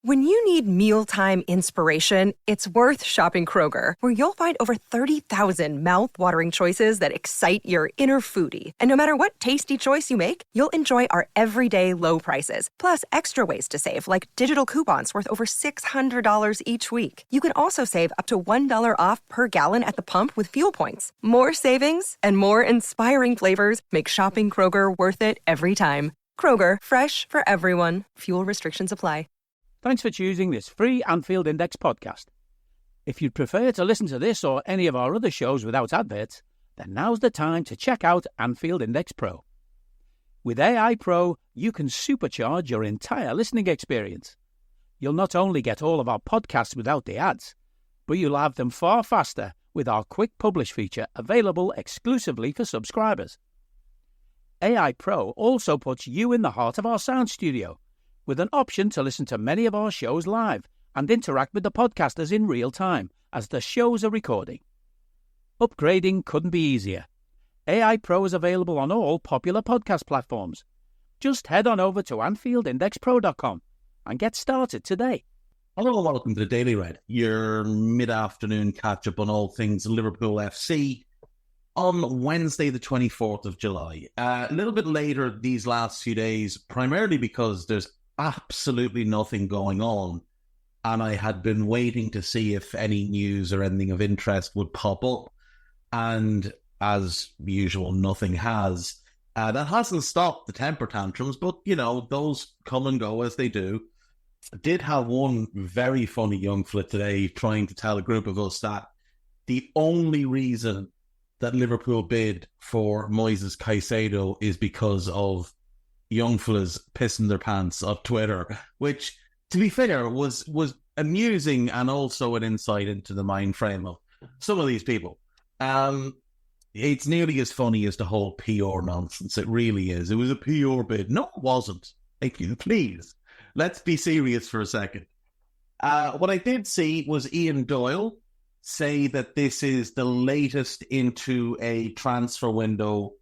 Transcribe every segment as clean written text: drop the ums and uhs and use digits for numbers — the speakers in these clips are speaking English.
When you need mealtime inspiration, it's worth shopping Kroger, where you'll find over 30,000 mouth-watering choices that excite your inner foodie. And no matter what tasty choice you make, you'll enjoy our everyday low prices, plus extra ways to save, like digital coupons worth over $600 each week. You can also save up to $1 off per gallon at the pump with fuel points. More savings and more inspiring flavors make shopping Kroger worth it every time. Kroger, fresh for everyone. Fuel restrictions apply. Thanks for choosing this free Anfield Index podcast. If you'd prefer to listen to this or any of our other shows without adverts, then now's the time to check out Anfield Index Pro. With AI Pro, you can supercharge your entire listening experience. You'll not only get all of our podcasts without the ads, but you'll have them far faster with our Quick Publish feature available exclusively for subscribers. AI Pro also puts you in the heart of our sound studio, with an option to listen to many of our shows live and interact with the podcasters in real time as the shows are recording. Upgrading couldn't be easier. AI Pro is available on all popular podcast platforms. Just head on over to AnfieldIndexPro.com and get started today. Hello and welcome to the Daily Red, your mid-afternoon catch-up on all things Liverpool FC on Wednesday the 24th of July. A little bit later these last few days, primarily because there's absolutely nothing going on, and I had been waiting to see if any news or anything of interest would pop up, and as usual, nothing has. That hasn't stopped the temper tantrums, but, you know, those come and go as they do. I did have one very funny young fella today trying to tell a group of us that the only reason that Liverpool bid for Moises Caicedo is because of young fellas pissing their pants on Twitter, which, to be fair, was amusing and also an insight into the mind frame of some of these people. It's nearly as funny as the whole PR nonsense. It really is. It was a PR bid. No, it wasn't. Thank you. Please, let's be serious for a second. What I did see was Ian Doyle say that this is the latest into a transfer window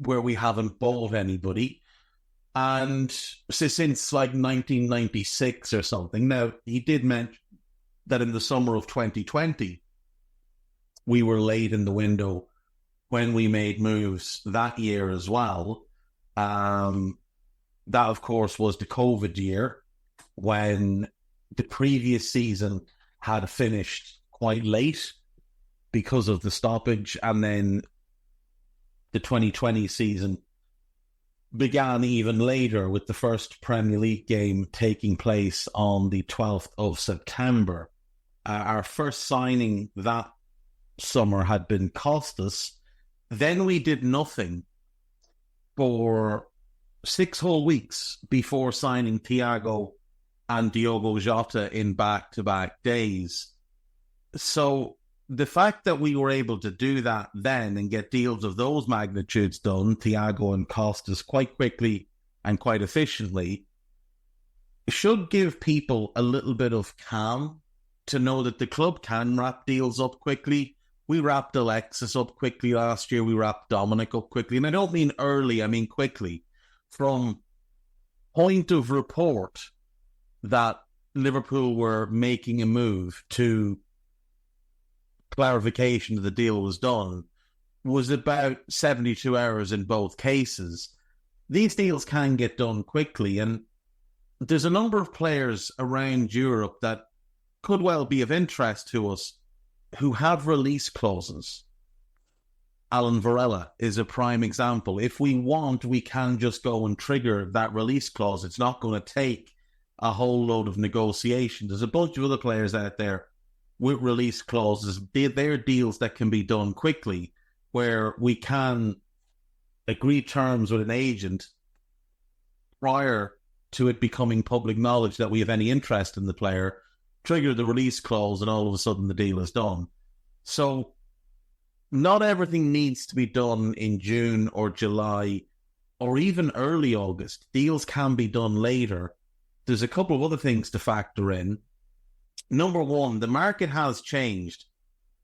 where we haven't bought anybody, and since like 1996 or something. Now, he did mention that in the summer of 2020, we were late in the window when we made moves that year as well. That, of course, was the COVID year when the previous season had finished quite late because of the stoppage, and then the 2020 season began even later with the first Premier League game taking place on the 12th of September. Our first signing that summer had been Costas. Then we did nothing for 6 whole weeks before signing Thiago and Diogo Jota in back-to-back days. So the fact that we were able to do that then and get deals of those magnitudes done, Thiago and Costas, quite quickly and quite efficiently, should give people a little bit of calm to know that the club can wrap deals up quickly. We wrapped Alexis up quickly last year. We wrapped Dominic up quickly. And I don't mean early, I mean quickly. From point of report that Liverpool were making a move to clarification that the deal was done was about 72 hours in both cases. These deals can get done quickly, and there's a number of players around Europe that could well be of interest to us who have release clauses. Alan Varela is a prime example. If we want, we can just go and trigger that release clause. It's not going to take a whole load of negotiation. There's a bunch of other players out there with release clauses. They're deals that can be done quickly, where we can agree terms with an agent prior to it becoming public knowledge that we have any interest in the player, trigger the release clause, and all of a sudden the deal is done. So not everything needs to be done in June or July or even early August. Deals can be done later. There's a couple of other things to factor in. Number one, the market has changed,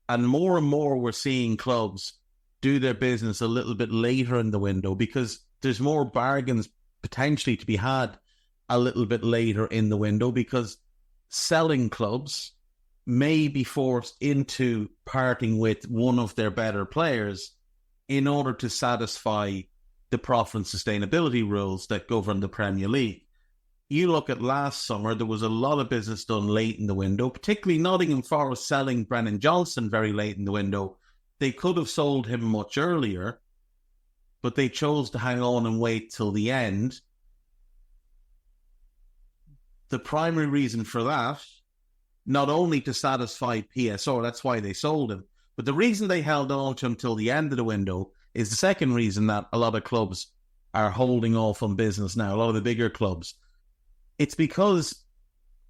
and more we're seeing clubs do their business a little bit later in the window because there's more bargains potentially to be had a little bit later in the window because selling clubs may be forced into parting with one of their better players in order to satisfy the profit and sustainability rules that govern the Premier League. You look at last summer, there was a lot of business done late in the window, particularly Nottingham Forest selling Brennan Johnson very late in the window. They could have sold him much earlier, but they chose to hang on and wait till the end. The primary reason for that, not only to satisfy PSR, that's why they sold him, but the reason they held on to him till the end of the window is the second reason that a lot of clubs are holding off on business now, a lot of the bigger clubs. It's because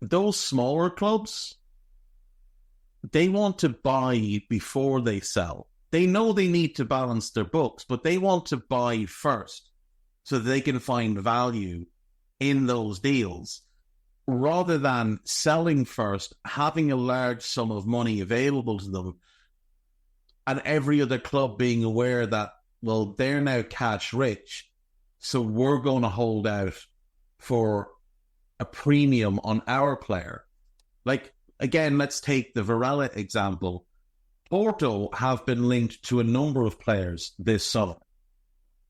those smaller clubs, they want to buy before they sell. They know they need to balance their books, but they want to buy first so that they can find value in those deals, rather than selling first, having a large sum of money available to them, and every other club being aware that, well, they're now cash rich, so we're going to hold out for a premium on our player. Like, again, let's take the Varela example. Porto have been linked to a number of players this summer,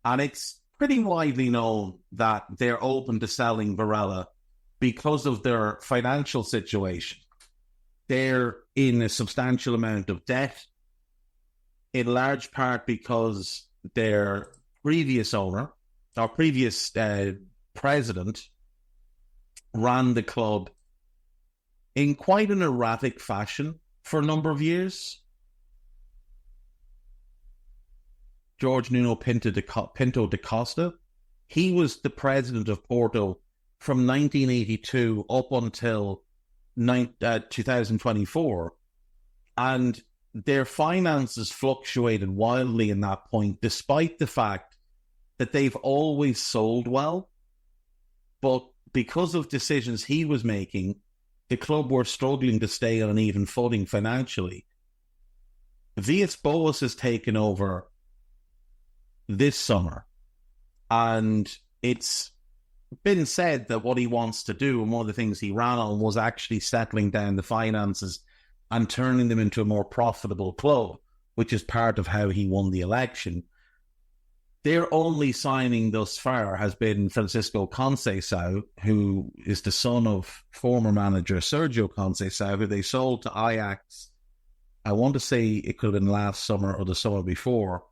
and it's pretty widely known that they're open to selling Varela because of their financial situation. They're in a substantial amount of debt, in large part because their previous owner, our previous president, ran the club in quite an erratic fashion for a number of years. George Nuno Pinto da Costa, he was the president of Porto from 1982 up until 2024, and their finances fluctuated wildly in that point, despite the fact that they've always sold well. But because of decisions he was making, the club were struggling to stay on an even footing financially. Villas-Boas has taken over this summer, and it's been said that what he wants to do, and one of the things he ran on, was actually settling down the finances and turning them into a more profitable club, which is part of how he won the election. Their only signing thus far has been Francisco Conceição, who is the son of former manager Sergio Conceição, who they sold to Ajax. I want to say it could have been last summer or the summer before.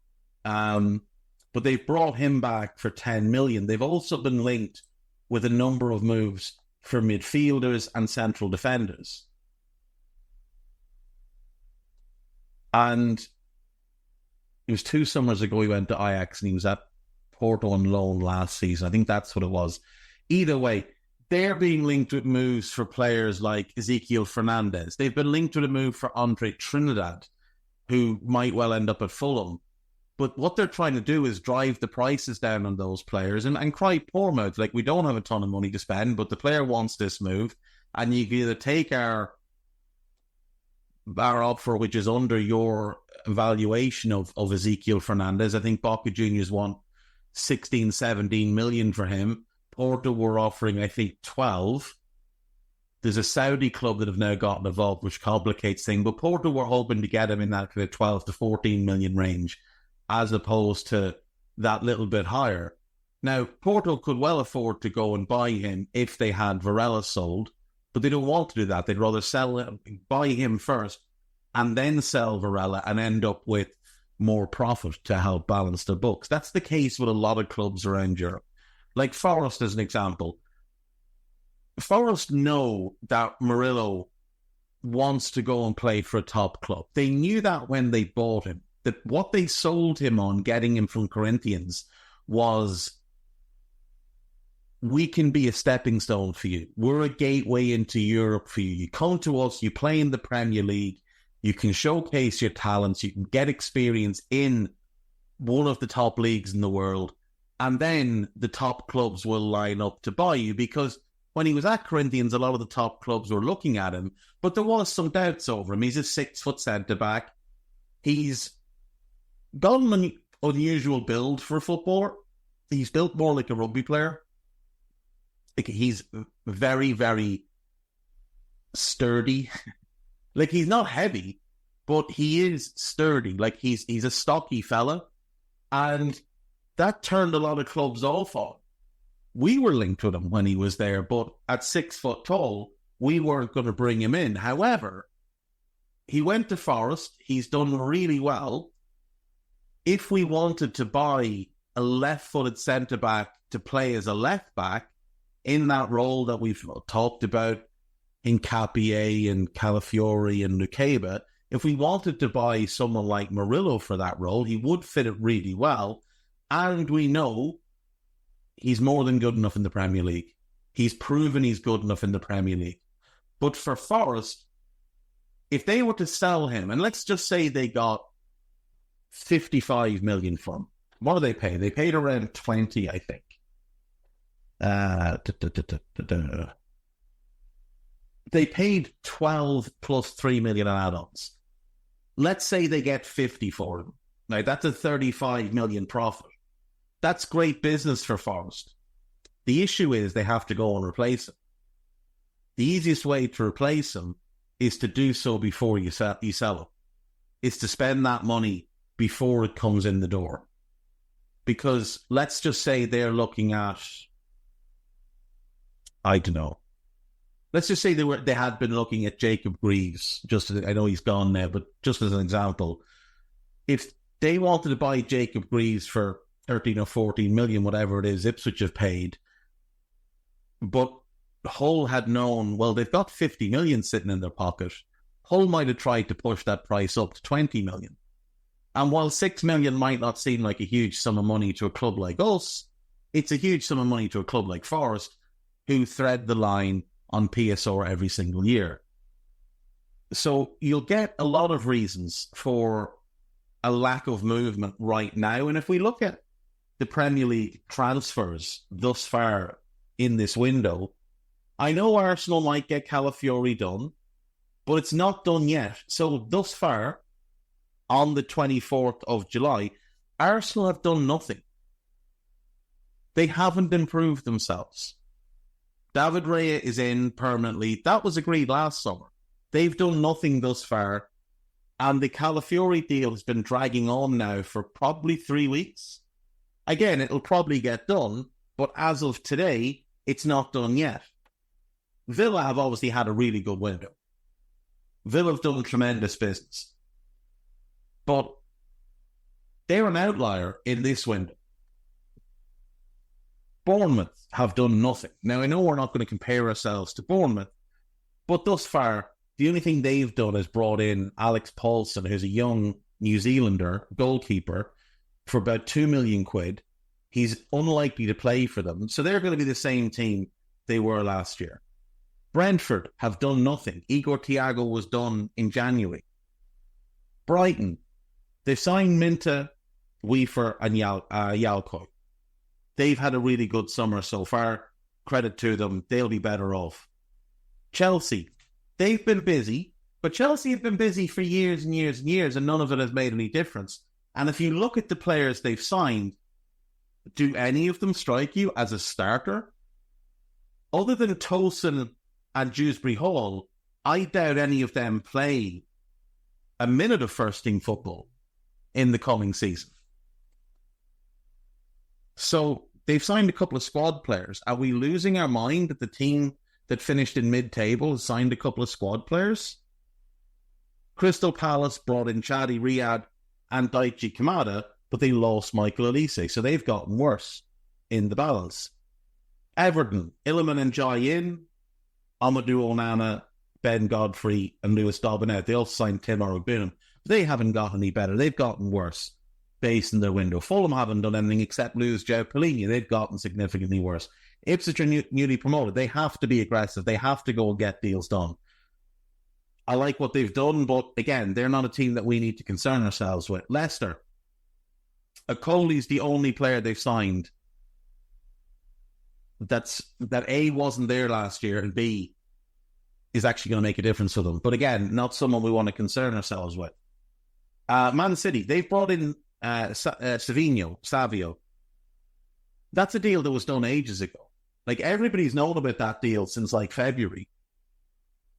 But they've brought him back for 10 million. They've also been linked with a number of moves for midfielders and central defenders. And it was 2 summers ago he went to Ajax and he was at Porto on loan last season. I think that's what it was. Either way, they're being linked with moves for players like Ezequiel Fernandez. They've been linked with a move for Andre Trinidad, who might well end up at Fulham. But what they're trying to do is drive the prices down on those players and cry poor mouth. Like, we don't have a ton of money to spend, but the player wants this move. And you can either take our offer, which is under your valuation of Ezequiel Fernandez. I think Boca Juniors want 16, 17 million for him. Porto were offering, I think, 12. There's a Saudi club that have now gotten involved, which complicates things. But Porto were hoping to get him in that 12 to 14 million range, as opposed to that little bit higher. Now, Porto could well afford to go and buy him if they had Varela sold, but they don't want to do that. They'd rather buy him first and then sell Varela and end up with more profit to help balance their books. That's the case with a lot of clubs around Europe. Like Forest, as an example. Forest know that Murillo wants to go and play for a top club. They knew that when they bought him, that what they sold him on, getting him from Corinthians, was, we can be a stepping stone for you. We're a gateway into Europe for you. You come to us, you play in the Premier League, you can showcase your talents, you can get experience in one of the top leagues in the world, and then the top clubs will line up to buy you. Because when he was at Corinthians, a lot of the top clubs were looking at him, but there was some doubts over him. He's a 6-foot centre-back. He's got an unusual build for a footballer. He's built more like a rugby player. he's very, very sturdy. Like, he's not heavy, but he is sturdy. Like, he's a stocky fella. And that turned a lot of clubs off on. We were linked with him when he was there, but at 6 foot tall, we weren't going to bring him in. However, he went to Forest. He's done really well. If we wanted to buy a left-footed centre-back to play as a left-back in that role that we've talked about in Capier and Calafiori and Lukeba, if we wanted to buy someone like Murillo for that role, he would fit it really well. And we know he's more than good enough in the Premier League. He's proven he's good enough in the Premier League. But for Forest, if they were to sell him, and let's just say they got 55 million for him, what do they pay? They paid around 20, I think. They paid 12 plus 3 million in add-ons. Let's say they get 50 for him. Now, that's a 35 million profit. That's great business for Forest. The issue is they have to go and replace him. The easiest way to replace him is to do so before you sell him. Is to spend that money before it comes in the door. Because let's just say they're looking at, I don't know. Let's just say they had been looking at Jacob Greaves. I know he's gone now, but just as an example, if they wanted to buy Jacob Greaves for 13 or 14 million, whatever it is, Ipswich have paid, but Hull had known, well, they've got 50 million sitting in their pocket. Hull might have tried to push that price up to 20 million. And while 6 million might not seem like a huge sum of money to a club like us, it's a huge sum of money to a club like Forest, who thread the line on PSR every single year. So you'll get a lot of reasons for a lack of movement right now. And if we look at the Premier League transfers thus far in this window, I know Arsenal might get Calafiori done, but it's not done yet. So thus far, on the 24th of July, Arsenal have done nothing. They haven't improved themselves. David Raya is in permanently. That was agreed last summer. They've done nothing thus far. And the Calafiori deal has been dragging on now for probably 3 weeks. Again, it'll probably get done, but as of today, it's not done yet. Villa have obviously had a really good window. Villa have done tremendous business. But they're an outlier in this window. Bournemouth have done nothing. Now, I know we're not going to compare ourselves to Bournemouth, but thus far, the only thing they've done is brought in Alex Paulson, who's a young New Zealander goalkeeper, for about 2 million quid. He's unlikely to play for them, so they're going to be the same team they were last year. Brentford have done nothing. Igor Thiago was done in January. Brighton, they've signed Minta, Weaver and Yalcoy. They've had a really good summer so far. Credit to them. They'll be better off. Chelsea, they've been busy, but Chelsea have been busy for years and years and years, and none of it has made any difference. And if you look at the players they've signed, do any of them strike you as a starter? Other than Tosin and Dewsbury Hall, I doubt any of them play a minute of first-team football in the coming season. So they've signed a couple of squad players. Are we losing our mind that the team that finished in mid-table has signed a couple of squad players? Crystal Palace brought in Chadi Riyad and Daichi Kamada, but they lost Michael Olise, so they've gotten worse in the balance. Everton, Iliman Ndiaye in, Amadou Onana, Ben Godfrey and Lewis Dobbin out. They also signed Tim Orugbunam. They haven't got any better. They've gotten worse based in their window. Fulham haven't done anything except lose Joe Pellegrini. They've gotten significantly worse. Ipswich are newly promoted. They have to be aggressive. They have to go and get deals done. I like what they've done, but again, they're not a team that we need to concern ourselves with. Leicester, Okoli's the only player they've signed that A, wasn't there last year, and B, is actually going to make a difference for them. But again, not someone we want to concern ourselves with. Man City, they've brought in Savio. That's a deal that was done ages ago. Like, everybody's known about that deal since, like, February.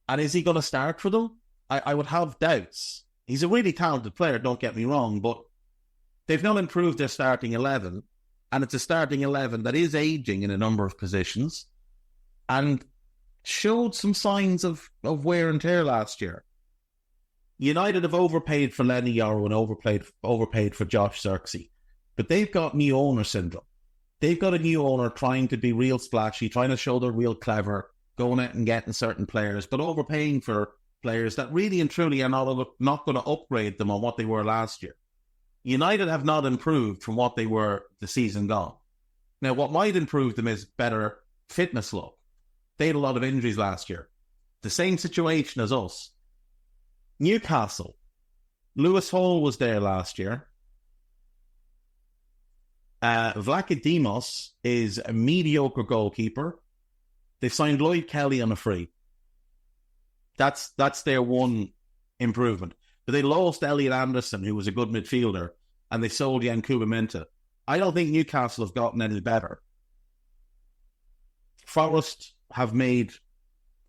And is he going to start for them? I would have doubts. He's a really talented player, don't get me wrong, but they've not improved their starting 11, and it's a starting 11 that is aging in a number of positions and showed some signs of wear and tear last year. United have overpaid for Lenny Yoro and overpaid for Josh Xerxes, but they've got new owner syndrome. They've got a new owner trying to be real splashy, trying to show they're real clever, going out and getting certain players, but overpaying for players that really and truly are not going to upgrade them on what they were last year. United have not improved from what they were the season gone. Now, what might improve them is better fitness look. They had a lot of injuries last year. The same situation as us. Newcastle. Lewis Hall was there last year. Vlachodimos is a mediocre goalkeeper. They've signed Lloyd Kelly on a free. That's their one improvement. But they lost Elliot Anderson, who was a good midfielder, and they sold Yankuba Minteh. I don't think Newcastle have gotten any better. Forest have made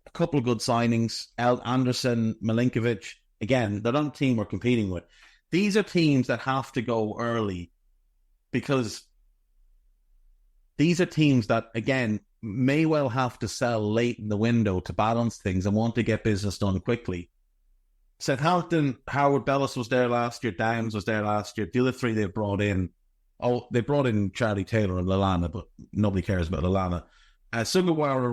a couple of good signings. Anderson, Milinkovic. Again, they're not a team we're competing with. These are teams that have to go early because these are teams that, again, may well have to sell late in the window to balance things and want to get business done quickly. Southampton, Howard Bellis was there last year, Downs was there last year. The other three they've brought in, they brought in Charlie Taylor and Lallana, but nobody cares about Lallana. Sugawara,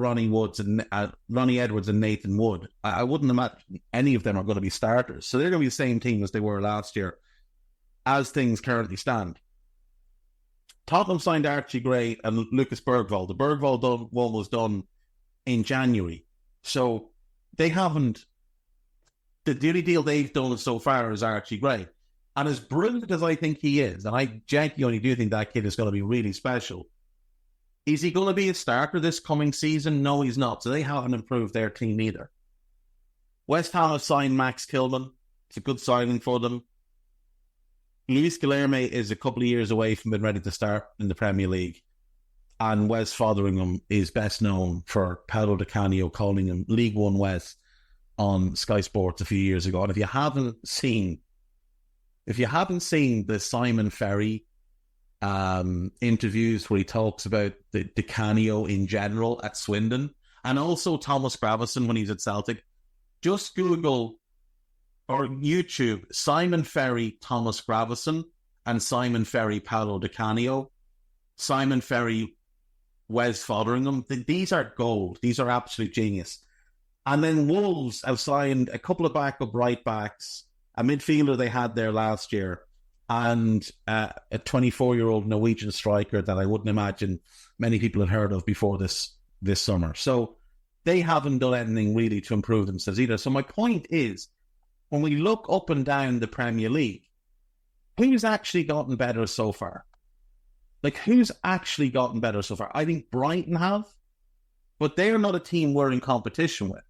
Ronnie Edwards and Nathan Wood. I wouldn't imagine any of them are going to be starters. So they're going to be the same team as they were last year, as things currently stand. Tottenham signed Archie Gray and Lucas Bergvall. The Bergvall one was done in January. So they haven't... The only deal they've done so far is Archie Gray. And as brilliant as I think he is, and I genuinely do think that kid is going to be really special, is he going to be a starter this coming season? No, he's not. So they haven't improved their team either. West Ham have signed Max Kilman. It's a good signing for them. Luis Guilherme is a couple of years away from being ready to start in the Premier League. And Wes Fotheringham is best known for Paolo Di Canio calling him League One West on Sky Sports a few years ago. And if you haven't seen the Simon Ferry interviews where he talks about the Di Canio in general at Swindon, and also Thomas Gravison when he's at Celtic, just Google or YouTube Simon Ferry, Thomas Gravison, and Simon Ferry, Paolo Di Canio, Simon Ferry, Wes Fotheringham. These are gold. These are absolute genius. And then Wolves have signed a couple of backup right backs, a midfielder they had there last year, and a 24-year-old Norwegian striker that I wouldn't imagine many people had heard of before this summer. So they haven't done anything really to improve themselves either. So my point is, when we look up and down the Premier League, who's actually gotten better so far? Like, who's actually gotten better so far? I think Brighton have, but they're not a team we're in competition with.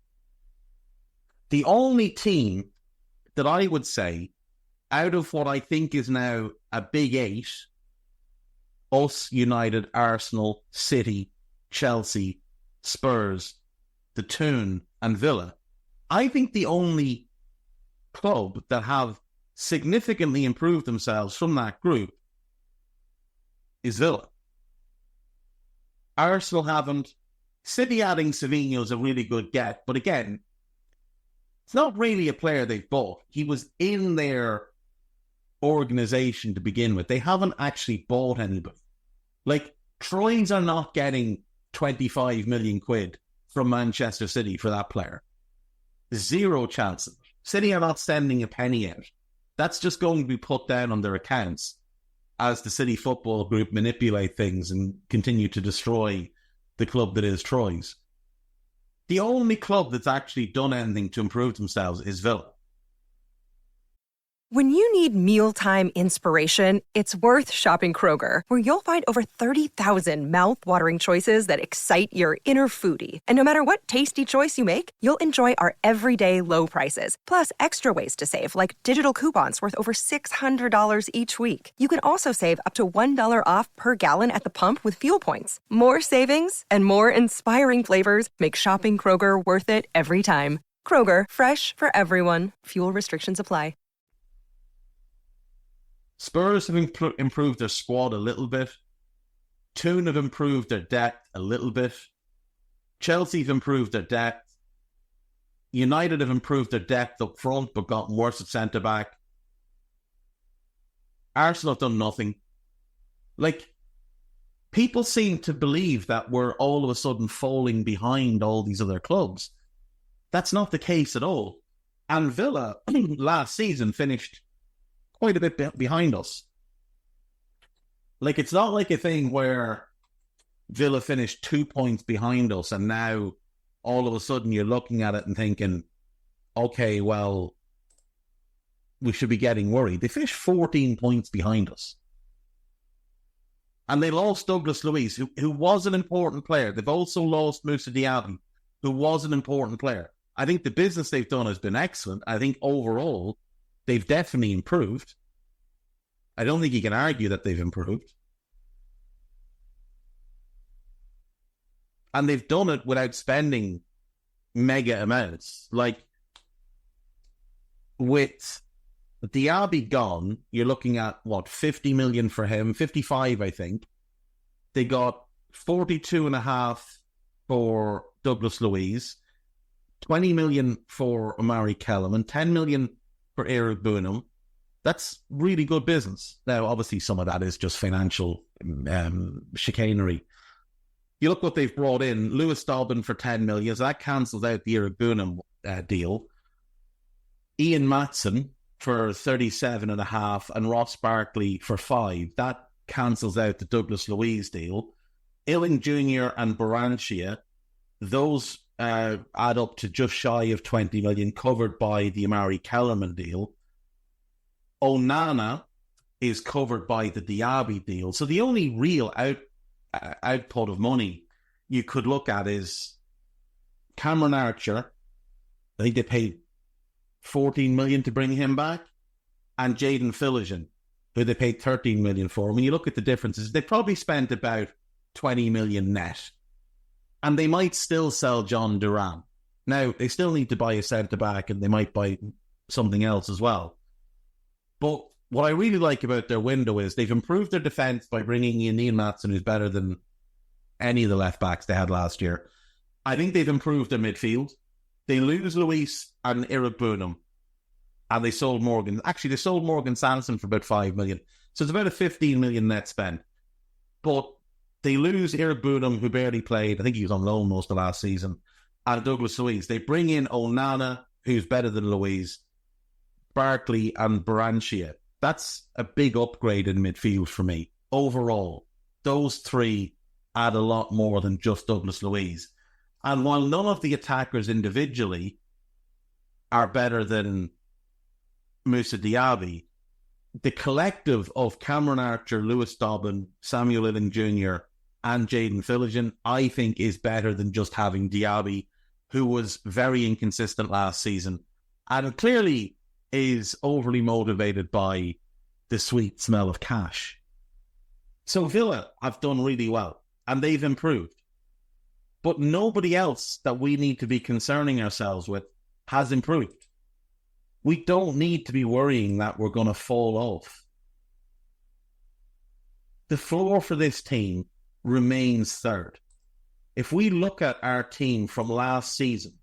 The only team that I would say, out of what I think is now a big eight, us, United, Arsenal, City, Chelsea, Spurs, the Toon, and Villa, I think the only club that have significantly improved themselves from that group is Villa. Arsenal haven't. City adding Savinho is a really good get, but again, it's not really a player they've bought. He was in their organisation to begin with. They haven't actually bought anybody. Like, Troyes are not getting 25 million quid from Manchester City for that player. Zero chance of it. City are not sending a penny out. That's just going to be put down on their accounts as the City Football Group manipulate things and continue to destroy the club that is Troyes. The only club that's actually done anything to improve themselves is Villa. When you need mealtime inspiration, it's worth shopping Kroger, where you'll find over 30,000 mouth-watering choices that excite your inner foodie. And no matter what tasty choice you make, you'll enjoy our everyday low prices, plus extra ways to save, like digital coupons worth over $600 each week. You can also save up to $1 off per gallon at the pump with fuel points. More savings and more inspiring flavors make shopping Kroger worth it every time. Kroger, fresh for everyone. Fuel restrictions apply. Spurs have improved their squad a little bit. Toon have improved their depth a little bit. Chelsea have improved their depth. United have improved their depth up front but gotten worse at centre-back. Arsenal have done nothing. Like, people seem to believe that we're all of a sudden falling behind all these other clubs. That's not the case at all. And Villa last season finished quite a bit behind us. Like, it's not like a thing where Villa finished 2 points behind us and now all of a sudden you're looking at it and thinking, okay, well, we should be getting worried. They finished 14 points behind us. And they lost Douglas Luiz, who was an important player. They've also lost Moussa Diaby, who was an important player. I think the business they've done has been excellent. I think overall, they've definitely improved. I don't think you can argue that they've improved. And they've done it without spending mega amounts. Like, with Diaby gone, you're looking at, 50 million for him? 55, I think. They got 42.5 for Douglas Luiz, 20 million for Omari Kellerman, 10 million for Eric Bunham. That's really good business. Now, obviously, some of that is just financial chicanery. You look what they've brought in. Lewis Dobbin for 10 million. So that cancels out the Eric Bunham deal. Ian Matson for 37.5 and Ross Barkley for 5. That cancels out the Douglas Luiz deal. Illing Jr. and Baranchia, those add up to just shy of 20 million, covered by the Omari Kellerman deal. Onana is covered by the Diaby deal. So the only real output of money you could look at is Cameron Archer. I think they paid 14 million to bring him back, and Jadon Philligan, who they paid 13 million for. When you look at the differences, they probably spent about 20 million net. And they might still sell John Duran. Now, they still need to buy a centre-back, and they might buy something else as well. But what I really like about their window is they've improved their defence by bringing in Ian Matson, who's better than any of the left-backs they had last year. I think they've improved their midfield. They lose Luis and Eric Bunham, and they sold Morgan. Actually, they sold Morgan Sanson for about 5 million. So it's about a 15 million net spend. But they lose Eric Bunham, who barely played. I think he was on loan most of last season. And Douglas Luiz. They bring in Onana, who's better than Luiz, Barkley and Baranchia. That's a big upgrade in midfield for me. Overall, those three add a lot more than just Douglas Luiz. And while none of the attackers individually are better than Moussa Diaby, the collective of Cameron Archer, Lewis Dobbin, Samuel Illing Jr. and Jadon Philligan, I think, is better than just having Diaby, who was very inconsistent last season and clearly is overly motivated by the sweet smell of cash. So Villa have done really well, and they've improved. But nobody else that we need to be concerning ourselves with has improved. We don't need to be worrying that we're going to fall off. The floor for this team remains third. If we look at our team from last season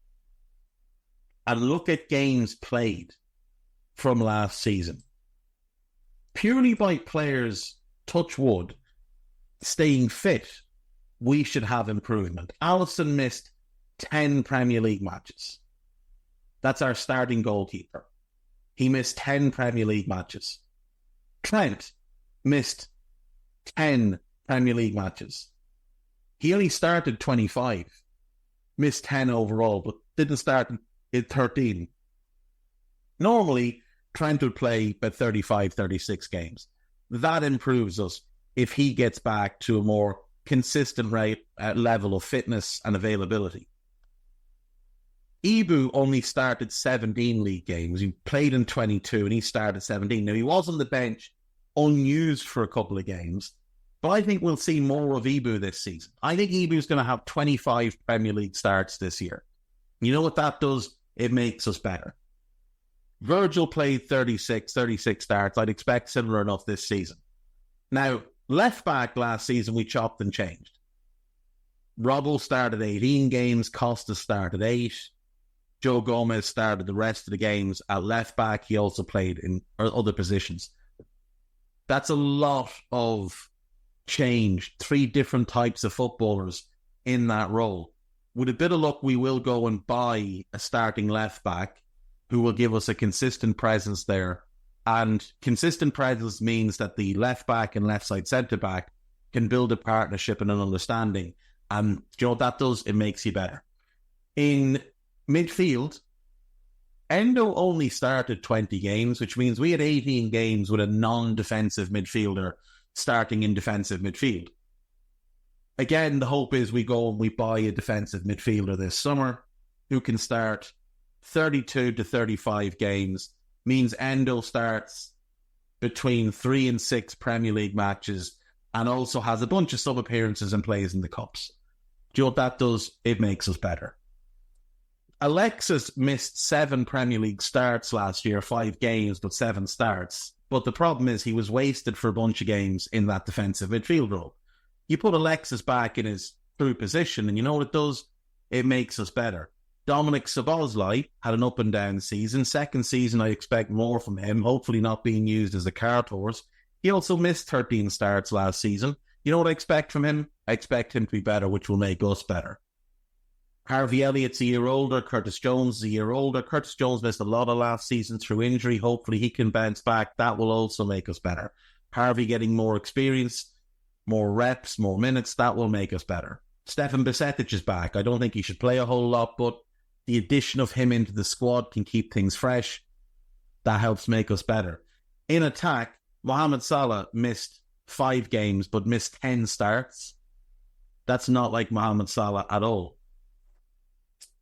and look at games played from last season, purely by players, touch wood, staying fit, we should have improvement. Alisson missed 10 Premier League matches. That's our starting goalkeeper. He missed 10 Premier League matches. Trent missed 10 Premier League matches. He only started 25, missed 10 overall, but didn't start in 13. Normally, Trent would play about 35, 36 games. That improves us if he gets back to a more consistent level of fitness and availability. Ibu only started 17 league games. He played in 22 and he started 17. Now, he was on the bench unused for a couple of games, but I think we'll see more of Ibu this season. I think Ibu's going to have 25 Premier League starts this year. You know what that does? It makes us better. Virgil played 36 starts. I'd expect similar enough this season. Now, left back last season, we chopped and changed. Robbo started 18 games. Costa started 8. Joe Gomez started the rest of the games at left back. He also played in other positions. That's a lot of change. 3 different types of footballers in that role. With a bit of luck, we will go and buy a starting left back who will give us a consistent presence there. And consistent presence means that the left back and left side centre back can build a partnership and an understanding. And do you know what that does? It makes you better. In midfield, Endo only started 20 games, which means we had 18 games with a non-defensive midfielder starting in defensive midfield. Again, the hope is we go and we buy a defensive midfielder this summer who can start 32 to 35 games, means Endo starts between 3 and 6 Premier League matches and also has a bunch of sub-appearances and plays in the Cups. Do you know what that does? It makes us better. Alexis missed 7 Premier League starts last year, 5 games, but 7 starts. But the problem is he was wasted for a bunch of games in that defensive midfield role. You put Alexis back in his true position, and you know what it does? It makes us better. Dominic Szoboszlai had an up and down season. Second season, I expect more from him, hopefully not being used as a cart horse. He also missed 13 starts last season. You know what I expect from him? I expect him to be better, which will make us better. Harvey Elliott's a year older. Curtis Jones is a year older. Curtis Jones missed a lot of last season through injury. Hopefully he can bounce back. That will also make us better. Harvey getting more experience, more reps, more minutes. That will make us better. Stefan Bajcetic is back. I don't think he should play a whole lot, but the addition of him into the squad can keep things fresh. That helps make us better. In attack, Mohamed Salah missed 5 games, but missed 10 starts. That's not like Mohamed Salah at all.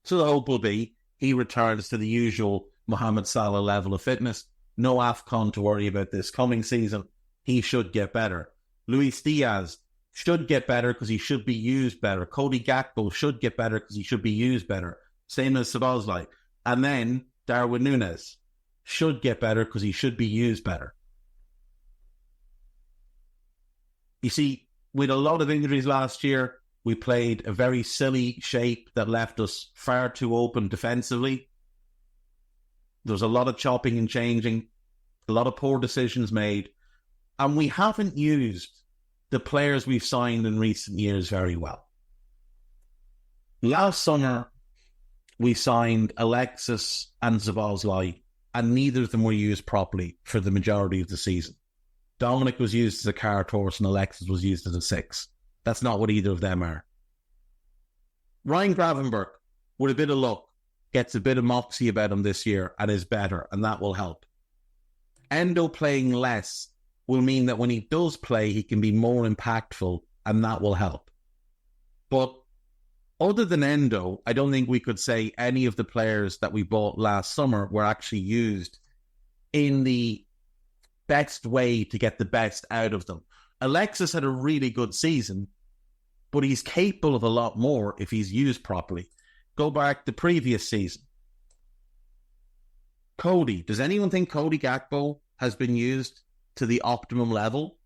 So the hope will be he returns to the usual Mohamed Salah level of fitness. No AFCON to worry about this coming season. He should get better. Luis Diaz should get better because he should be used better. Cody Gakpo should get better because he should be used better. Same as Szoboszlai. And then Darwin Núñez should get better because he should be used better. You see, with a lot of injuries last year, we played a very silly shape that left us far too open defensively. There was a lot of chopping and changing, a lot of poor decisions made, and we haven't used the players we've signed in recent years very well. Last summer, we signed Alexis and Szoboszlai, and neither of them were used properly for the majority of the season. Dominic was used as a cart horse and Alexis was used as a 6. That's not what either of them are. Ryan Gravenberch, with a bit of luck, gets a bit of moxie about him this year and is better, and that will help. Endo playing less will mean that when he does play, he can be more impactful, and that will help. But other than Endo, I don't think we could say any of the players that we bought last summer were actually used in the best way to get the best out of them. Alexis had a really good season, but he's capable of a lot more if he's used properly. Go back the previous season. Cody. Does anyone think Cody Gakpo has been used to the optimum level?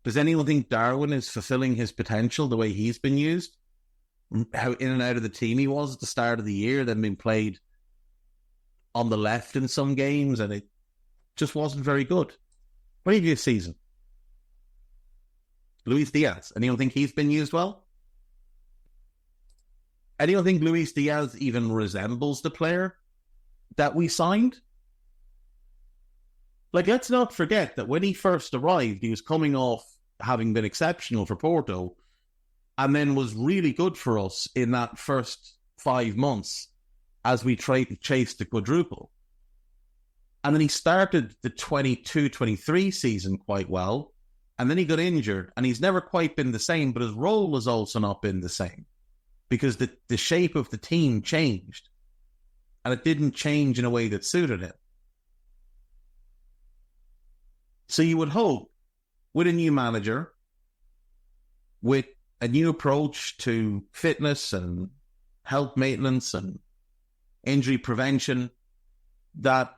Does anyone think Darwin is fulfilling his potential the way he's been used? How in and out of the team he was at the start of the year, then being played on the left in some games, and it just wasn't very good. Previous season. Luis Diaz. Anyone think he's been used well? Anyone think Luis Diaz even resembles the player that we signed? Like, let's not forget that when he first arrived, he was coming off having been exceptional for Porto and then was really good for us in that first 5 months as we chased the quadruple. And then he started the 22-23 season quite well. And then he got injured, and he's never quite been the same, but his role has also not been the same because the shape of the team changed, and it didn't change in a way that suited him. So you would hope with a new manager, with a new approach to fitness and health maintenance and injury prevention, that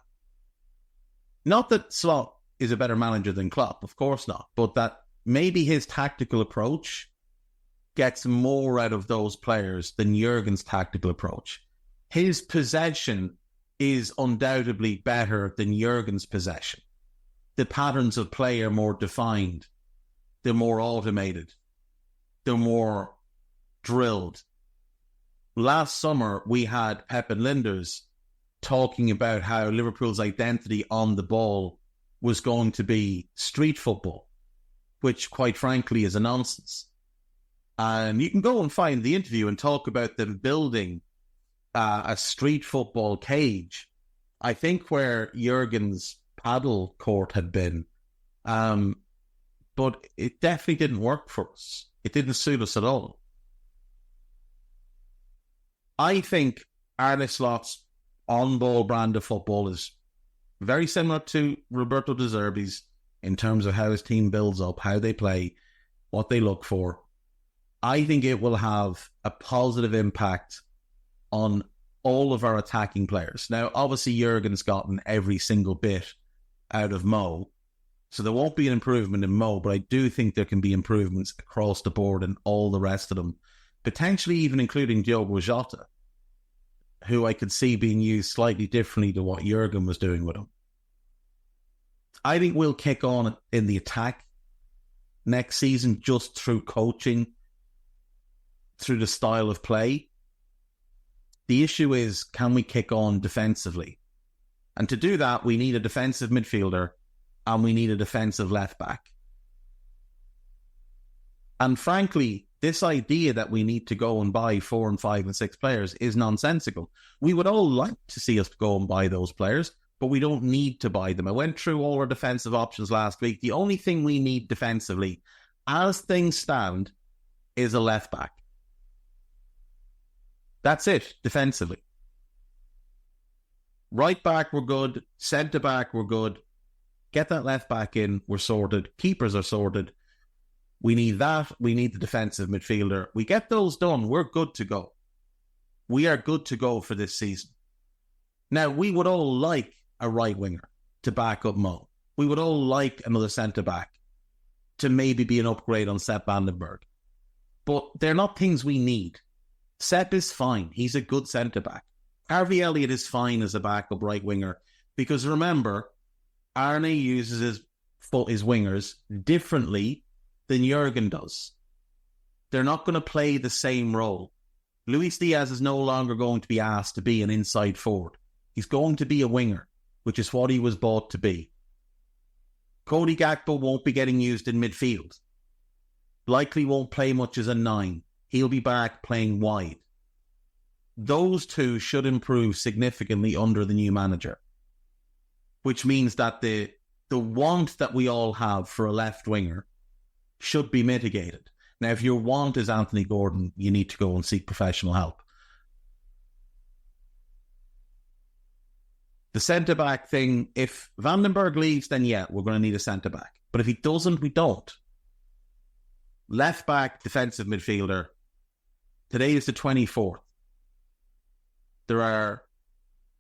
not that Slot is a better manager than Klopp, of course not, but that maybe his tactical approach gets more out of those players than Jurgen's tactical approach. His possession is undoubtedly better than Jurgen's possession. The patterns of play are more defined. They're more automated. They're more drilled. Last summer, we had Pep and Linders talking about how Liverpool's identity on the ball was going to be street football, which quite frankly is a nonsense. And you can go and find the interview and talk about them building a street football cage, I think where Jurgen's paddle court had been. But it definitely didn't work for us. It didn't suit us at all. I think Arne Slot's on-ball brand of football is very similar to Roberto De Zerbi's in terms of how his team builds up, how they play, what they look for. I think it will have a positive impact on all of our attacking players. Now, obviously, Jurgen's gotten every single bit out of Mo, so there won't be an improvement in Mo, but I do think there can be improvements across the board in all the rest of them, potentially even including Diogo Jota, who I could see being used slightly differently to what Jurgen was doing with him. I think we'll kick on in the attack next season just through coaching, through the style of play. The issue is, can we kick on defensively? And to do that, we need a defensive midfielder and we need a defensive left-back. And frankly, this idea that we need to go and buy 4 and 5 and 6 players is nonsensical. We would all like to see us go and buy those players, but we don't need to buy them. I went through all our defensive options last week. The only thing we need defensively, as things stand, is a left-back. That's it, defensively. Right back, we're good. Centre back, we're good. Get that left back in, we're sorted. Keepers are sorted. We need that. We need the defensive midfielder. We get those done, we're good to go. We are good to go for this season. Now, we would all like a right winger to back up Mo. We would all like another centre back to maybe be an upgrade on Sepp Vandenberg. But they're not things we need. Sepp is fine. He's a good centre back. Harvey Elliott is fine as a backup right winger because remember, Arne uses his wingers differently than Jurgen does. They're not going to play the same role. Luis Diaz is no longer going to be asked to be an inside forward. He's going to be a winger, which is what he was bought to be. Cody Gakpo won't be getting used in midfield. Likely won't play much as a 9. He'll be back playing wide. Those two should improve significantly under the new manager, which means that the want that we all have for a left winger should be mitigated. Now, if your want is Anthony Gordon, you need to go and seek professional help. The centre-back thing, if Vandenberg leaves, then yeah, we're going to need a centre-back. But if he doesn't, we don't. Left-back, defensive midfielder. Today is the 24th. There are,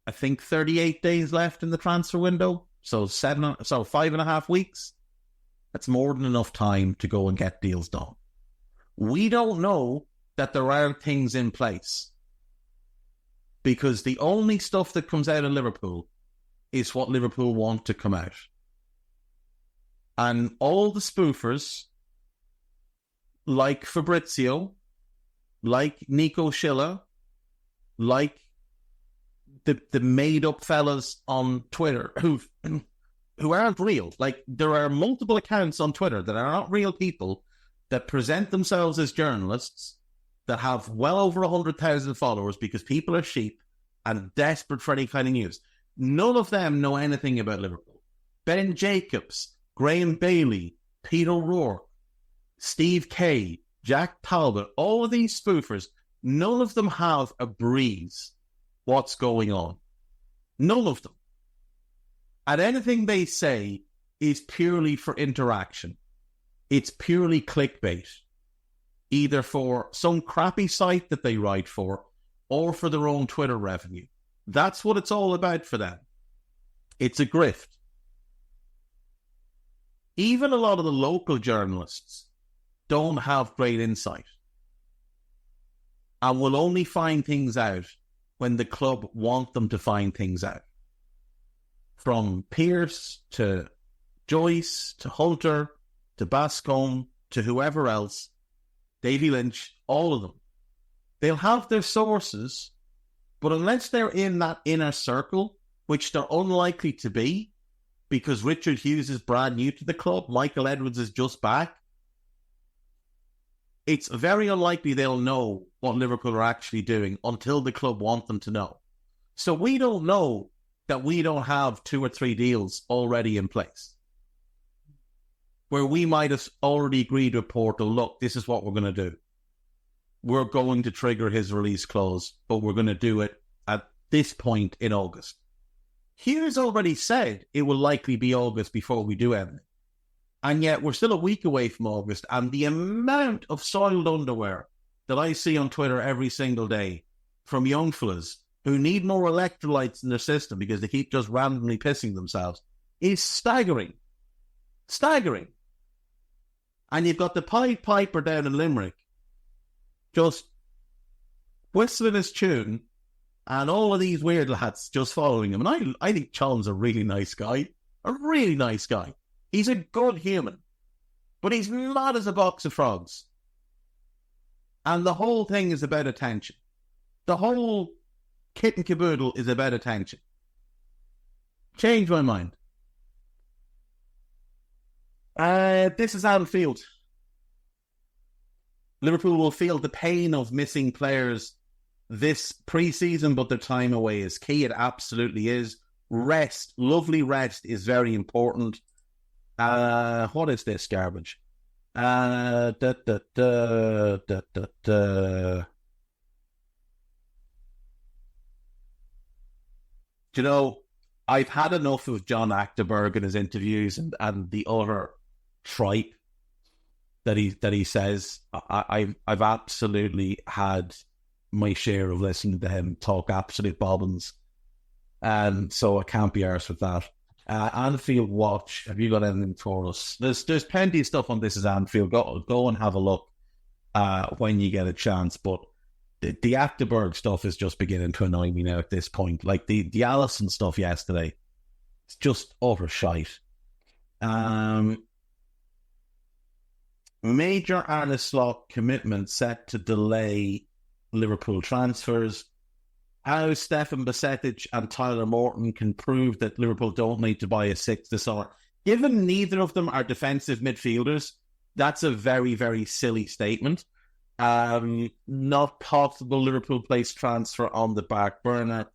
I think, 38 days left in the transfer window. So 5.5 weeks. That's more than enough time to go and get deals done. We don't know that there are things in place because the only stuff that comes out of Liverpool is what Liverpool want to come out. And all the spoofers, like Fabrizio, like Nico Schiller, like the made-up fellas on Twitter who aren't real. Like, there are multiple accounts on Twitter that are not real people that present themselves as journalists that have well over 100,000 followers because people are sheep and desperate for any kind of news. None of them know anything about Liverpool. Ben Jacobs, Graham Bailey, Peter O'Rourke, Steve Kay, Jack Talbot, all of these spoofers, none of them have a breeze what's going on. None of them. And anything they say is purely for interaction. It's purely clickbait, either for some crappy site that they write for or for their own Twitter revenue. That's what it's all about for them. It's a grift. Even a lot of the local journalists don't have great insight and will only find things out when the club want them to find things out. From Pierce to Joyce to Hunter to Bascombe to whoever else, Davy Lynch, all of them. They'll have their sources, but unless they're in that inner circle, which they're unlikely to be, because Richard Hughes is brand new to the club, Michael Edwards is just back, it's very unlikely they'll know what Liverpool are actually doing until the club want them to know. So we don't know that we don't have 2 or 3 deals already in place, where we might have already agreed with Porto, look, this is what we're going to do. We're going to trigger his release clause, but we're going to do it at this point in August. Hughes already said it will likely be August before we do anything. And yet we're still a week away from August, and the amount of soiled underwear that I see on Twitter every single day from young fellas who need more electrolytes in their system because they keep just randomly pissing themselves is staggering. Staggering. And you've got the Pied Piper down in Limerick just whistling his tune and all of these weird lads just following him. And I think Challin's a really nice guy. A really nice guy. He's a good human. But he's mad as a box of frogs. And the whole thing is about attention. The whole kit and caboodle is about attention. Change my mind. This is Anfield. Liverpool will feel the pain of missing players this pre-season, but their time away is key. It absolutely is. Rest, lovely rest is very important. What is this garbage? Do you know, I've had enough of John Achterberg in his interviews and the utter tripe that he says. I've absolutely had my share of listening to him talk absolute bobbins, and so I can't be arsed with that. Anfield Watch, have you got anything for us? There's plenty of stuff on This Is Anfield. Go and have a look when you get a chance. But the Achterberg stuff is just beginning to annoy me now at this point. Like the Allison stuff yesterday, it's just utter shite. Major Arne Slot commitment set to delay Liverpool transfers. How Stefan Bajcetic and Tyler Morton can prove that Liverpool don't need to buy a sixth this summer. Given neither of them are defensive midfielders, that's a very, very silly statement. Not possible Liverpool place transfer on the back burner.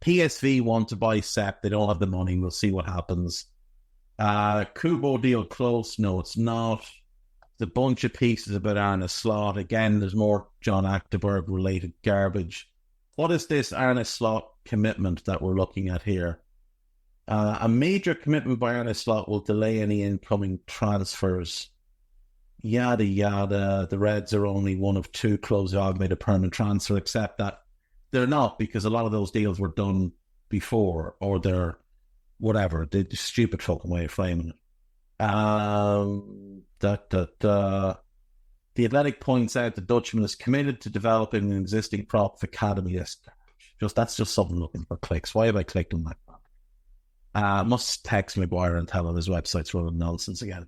PSV want to buy Sepp. They don't have the money. We'll see what happens. Kubo deal close. No, it's not. There's a bunch of pieces about Arne Slot. Again, there's more John Achterberg related garbage. What is this Arne Slot commitment that we're looking at here? A major commitment by Arne Slot will delay any incoming transfers. Yada, yada. The Reds are only one of 2 clubs who have made a permanent transfer, except that they're not, because a lot of those deals were done before, or they're whatever. The stupid fucking way of framing it. The Athletic points out the Dutchman is committed to developing an existing prop academy. That's just something looking for clicks. Why have I clicked on that? Must text Maguire and tell him his website's running nonsense again.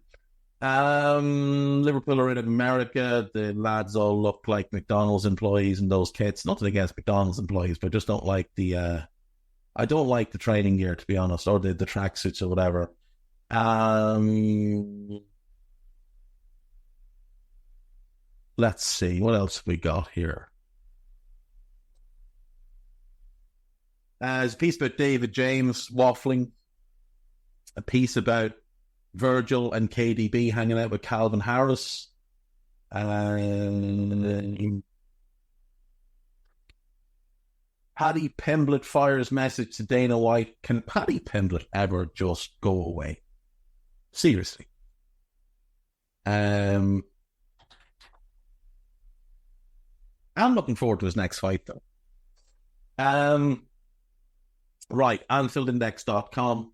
Liverpool are in America. The lads all look like McDonald's employees in those kits. Nothing against McDonald's employees, but I just don't like I don't like the training gear, to be honest, or the tracksuits or whatever. Let's see, what else have we got here? There's a piece about David James waffling, a piece about Virgil and KDB hanging out with Calvin Harris. Paddy Pimblett fires message to Dana White. Can Paddy Pimblett ever just go away? Seriously. I'm looking forward to his next fight, though. Right, AnfieldIndex.com.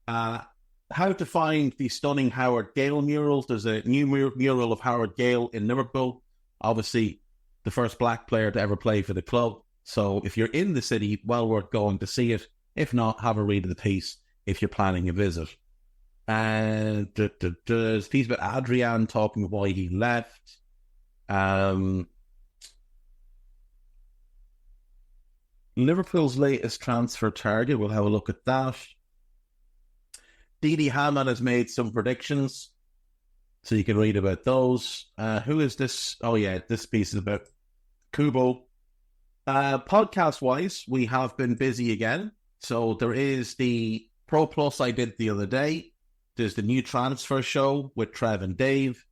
How to find the stunning Howard Gale murals. There's a new mural of Howard Gale in Liverpool. Obviously, the first black player to ever play for the club. So if you're in the city, well worth going to see it. If not, have a read of the piece if you're planning a visit. And there's a piece about Adrian talking why he left. Liverpool's latest transfer target. We'll have a look at that. Didi Hamann has made some predictions, so you can read about those. Who is this? Oh, yeah, this piece is about Kubo. Podcast-wise, we have been busy again. So there is the Pro Plus I did the other day. There's the new transfer show with Trev and Dave.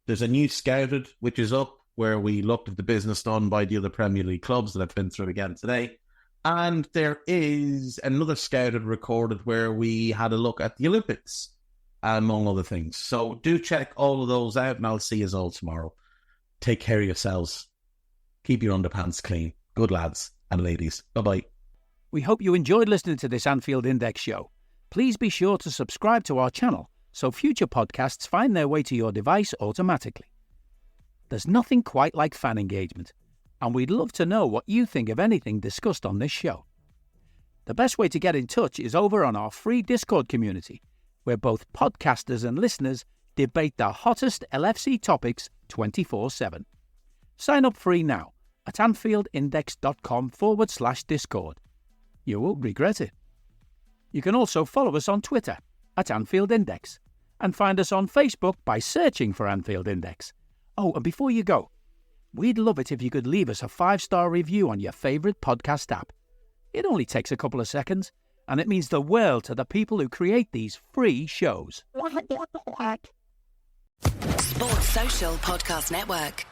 There's a new Scouted, which is up, where we looked at the business done by the other Premier League clubs that I've been through again today. And there is another Scouted recorded where we had a look at the Olympics, among other things. So do check all of those out, and I'll see you all tomorrow. Take care of yourselves. Keep your underpants clean. Good lads and ladies. Bye-bye. We hope you enjoyed listening to this Anfield Index show. Please be sure to subscribe to our channel so future podcasts find their way to your device automatically. There's nothing quite like fan engagement, and we'd love to know what you think of anything discussed on this show. The best way to get in touch is over on our free Discord community, where both podcasters and listeners debate the hottest LFC topics 24/7. Sign up free now at AnfieldIndex.com/Discord. You won't regret it. You can also follow us on Twitter at Anfield Index and find us on Facebook by searching for Anfield Index. Oh, and before you go, we'd love it if you could leave us a 5-star review on your favourite podcast app. It only takes a couple of seconds, and it means the world to the people who create these free shows. Sports Social Podcast Network.